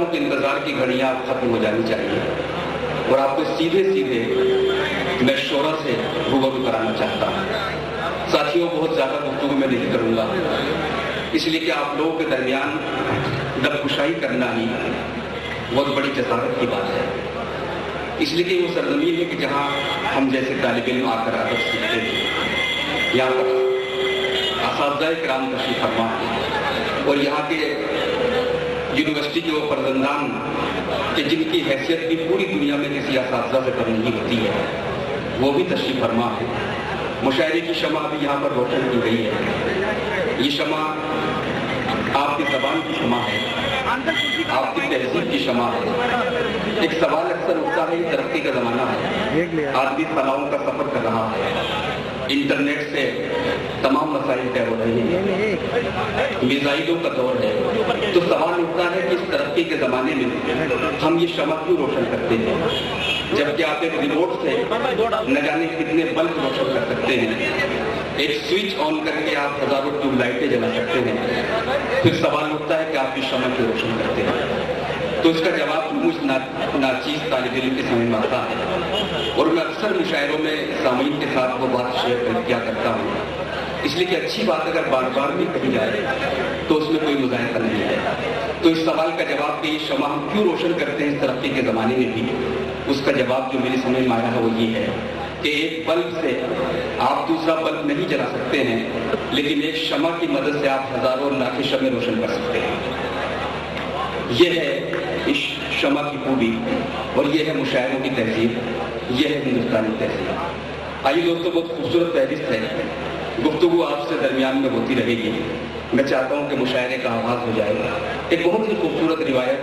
ہوں کہ انتظار کی گھڑیاں اب ختم ہو جانی چاہیے اور آپ کو سیدھے سیدھے میں شعرا سے روبرو کرانا چاہتا ہوں۔ ساتھیوں، بہت زیادہ گفتگو میں نہیں کروں گا، اس لیے کہ آپ لوگوں کے درمیان دبکشائی کرنا ہی بہت بڑی جسارت کی بات ہے، اس لیے کہ وہ سرزمین ہے کہ جہاں ہم جیسے طالب علم آ کر ادب سیکھتے ہیں، یہاں پر اساتذہ کرام تشریف فرما اور یہاں کے یونیورسٹی کے وہ فرزندان کہ جن کی حیثیت بھی پوری دنیا میں کسی اساتذہ سے کم نہیں ہوتی ہے، وہ بھی تشریف فرما ہے۔ مشاعرے کی شمع بھی یہاں پر روشن کی گئی ہے۔ یہ شمع آپ کی زبان کی شمع ہے، آپ کی تہذیب کی شمع ہے۔ ایک سوال اکثر اٹھتا ہے، یہ ترقی کا زمانہ ہے، آدمی خلاؤں کا سفر کر رہا ہے، انٹرنیٹ سے تمام مسائل طے ہو رہے ہیں، میزائلوں کا دور ہے، تو سوال اٹھتا ہے کہ اس ترقی کے زمانے میں ہم یہ شمع کیوں روشن کرتے ہیں، جبکہ آپ ایک ریموٹ سے نہ جانے کتنے بلب روشن کر سکتے ہیں، ایک سوئچ آن کر کے آپ ہزاروں ٹیوب لائٹیں جلا سکتے ہیں، پھر سوال اٹھتا ہے کہ آپ کی شمع کیوں روشن کرتے ہیں۔ تو اس کا جواب مجھ ناچیز طالب علم کے سمجھ میں آتا ہے، اور میں اکثر مشاعروں میں سامعین کے ساتھ وہ بات شیئر کیا کرتا ہوں، اس لیے کہ اچھی بات اگر بار بار بھی کہی جائے تو اس میں کوئی مذائقہ نہیں ہے۔ تو اس سوال کا جواب کہ یہ شمع ہم کیوں روشن کرتے ہیں اس ترقی کے زمانے میں بھی، اس کا جواب جو میری سمجھ میں آیا ہے وہ یہ ہے کہ ایک بلب سے آپ دوسرا بلب نہیں جلا سکتے ہیں، لیکن ایک شمع کی مدد سے آپ ہزاروں لاکھیں شمعیں روشن کر سکتے ہیں۔ یہ ہے اس شمع کی خوبی، اور یہ ہے مشاعروں کی تہذیب، یہ ہے ہندوستانی تہذیب۔ آئیے دوستوں، بہت خوبصورت فہرست ہے، گفتگو آپ سے درمیان میں ہوتی رہے گی۔ میں چاہتا ہوں کہ مشاعرے کا آغاز ہو جائے۔ ایک بہت ہی خوبصورت روایت،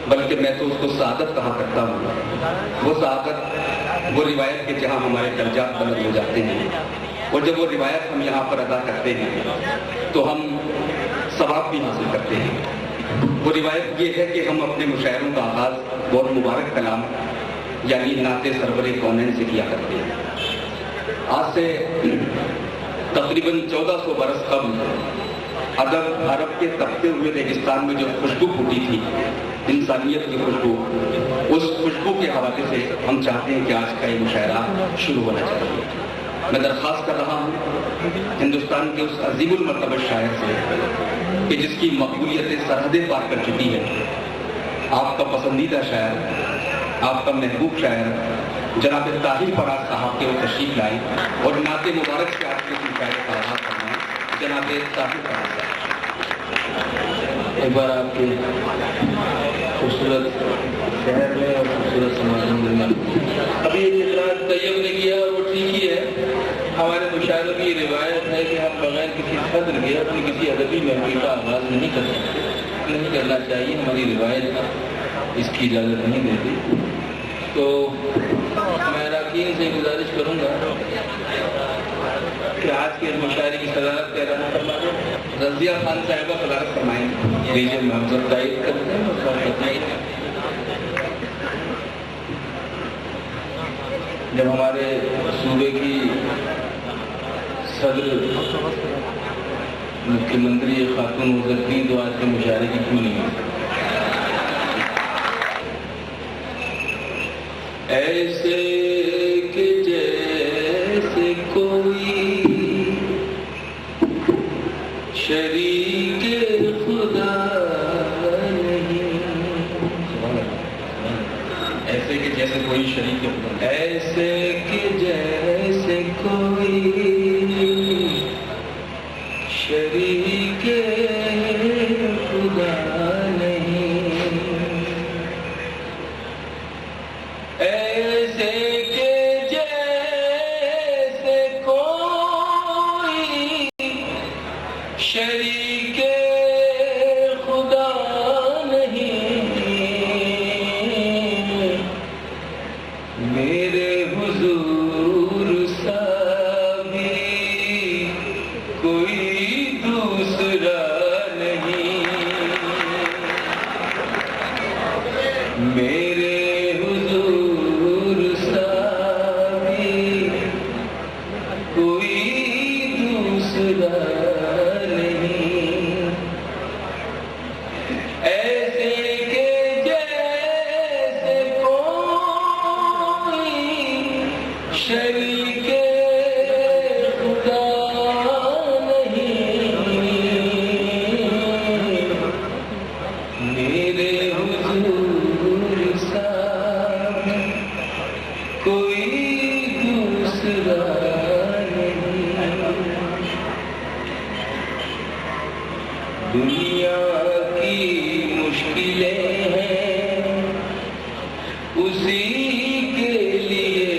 بلکہ میں تو اس کو سعادت کہا کرتا ہوں، وہ سعادت، وہ روایت کہ جہاں ہمارے درجات بلند ہو جاتے ہیں، اور جب وہ روایت ہم یہاں پر ادا کرتے ہیں تو ہم ثواب بھی حاصل کرتے ہیں۔ وہ روایت یہ ہے کہ ہم اپنے مشاعروں کا آغاز بہت مبارک کلام یعنی نعت سرور کونین سے کیا کرتے ہیں۔ آج سے تقریباً 1400 برس قبل ادب عرب کے تپتے ہوئے ریگستان میں جو خوشبو پھوٹی تھی، انسانیت کی خوشبو، اس خوشبو کے حوالے سے ہم چاہتے ہیں کہ آج کا یہ مشاعرہ شروع ہونا چاہیے۔ میں درخواست کر رہا ہوں ہندوستان کے اس عظیم المرتبہ شاعر سے کہ جس کی مقبولیت سرحدیں پار کر چکی ہے، آپ کا پسندیدہ شاعر، آپ کا محبوب شاعر جناب طاہر فراز صاحب کے وہ تشریف لائے اور نعت مبارک سے آپ کے مشاعرے کا آغاز کرنا ہے۔ جناب طاہر فراز صاحب، ایک بار آپ کے خوبصورت شہر میں اور خوبصورت سماج میں ابھی ایک اطلاع طیب نے کیا، وہ ٹھیک ہی ہے۔ ہمارے مشاعروں کی روایت ہے کہ ہم بغیر کسی صدر کے اپنی کسی ادبی محفل کا آغاز نہیں کر سکتے، نہیں کرنا چاہیے، ہماری روایت اس کی اجازت نہیں دیتی۔ تو میں اراکین سے گزارش کروں گا کہ آج کے مشاعرے کی صدارت کا اعلان فرما دیں۔ رضیہ خان صاحبہ صدارت فرمائیں گے، لیجیے محمد تائید کرتے ہیں۔ جب ہمارے صوبے کی صدر مکھیہ منتری خاتون گزرتی تو آج کے مشاعرے کی کیوں نہیں ہوتی؟ ایسے کہ جیسے کوئی شریک خدا نہیں، ایسے کہ جیسے کوئی شریک خدا، ایسے کہ جیسے کوئی شریک خدا نہیں، ایسے کہ جیسے کوئی شریک خدا نہیں، میرے حضور سا بھی کوئی دوسرا نہیں، میرے حضور سا بھی کوئی دوسرا نہیں، ایسے کہ میرے حضور سا کوئی دوسرا نہیں، دنیا کی مشکلیں ہیں اسی کے لیے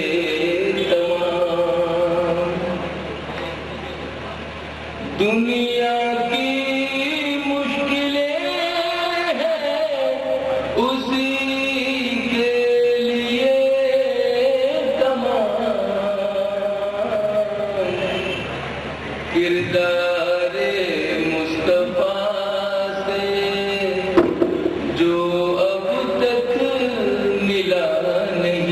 تمام، دنیا کی مشکلیں ہیں اسی کے لیے تمام، کردار مصطفیٰ سے جو اب تک ملا نہیں،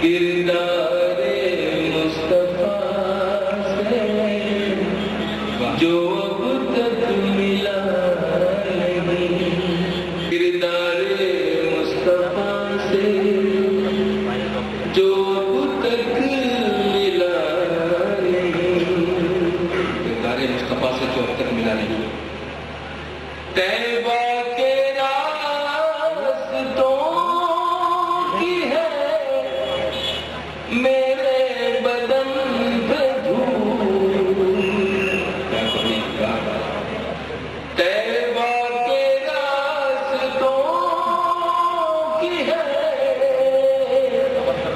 کردار مصطفیٰ سے جو اب تک ملا نہیں، کردار مصطفیٰ سے جو اب تک ملا نہیں، کردار مصطفیٰ سے جو اب تک ملا نہیں، طیبہ کے راستوں کی ہے میرے بدن پہ دھول، طیبہ کے راستوں کی ہے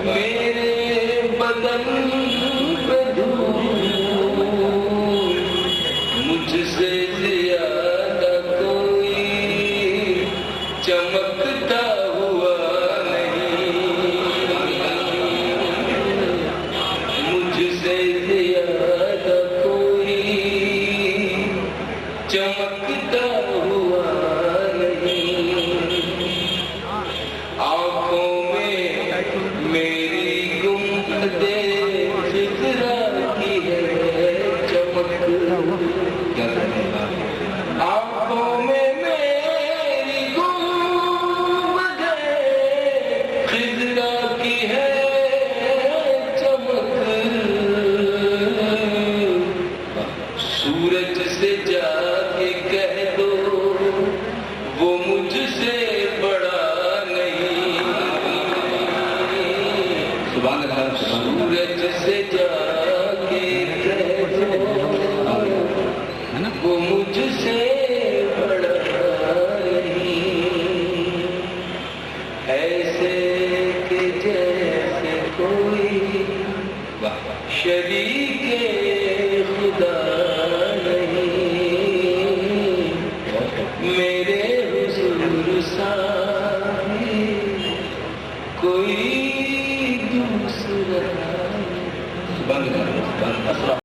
میرے بدن پہ دھول، مجھ سے زیادہ کوئی چمکتا ہوا نہیں، مجھ سے زیادہ کوئی چمکتا ہوا نہیں، آنکھوں میں میری گنبد خضرا کی ہے چمک، آنکھوں میں میری گنبد خضرا کی ہے چمک، سورج سے جا کے کہہ دو وہ مجھ سے بڑا نہیں، سبحان اللہ، سبحان اللہ، سورج سے جا کے کہہ دو وہ مجھ سے بڑا نہیں، ایسے کہ جیسے کوئی شریک خدا نہیں، میرے حضور سا کوئی دوسرا سبحان اللہ، سبحان اللہ۔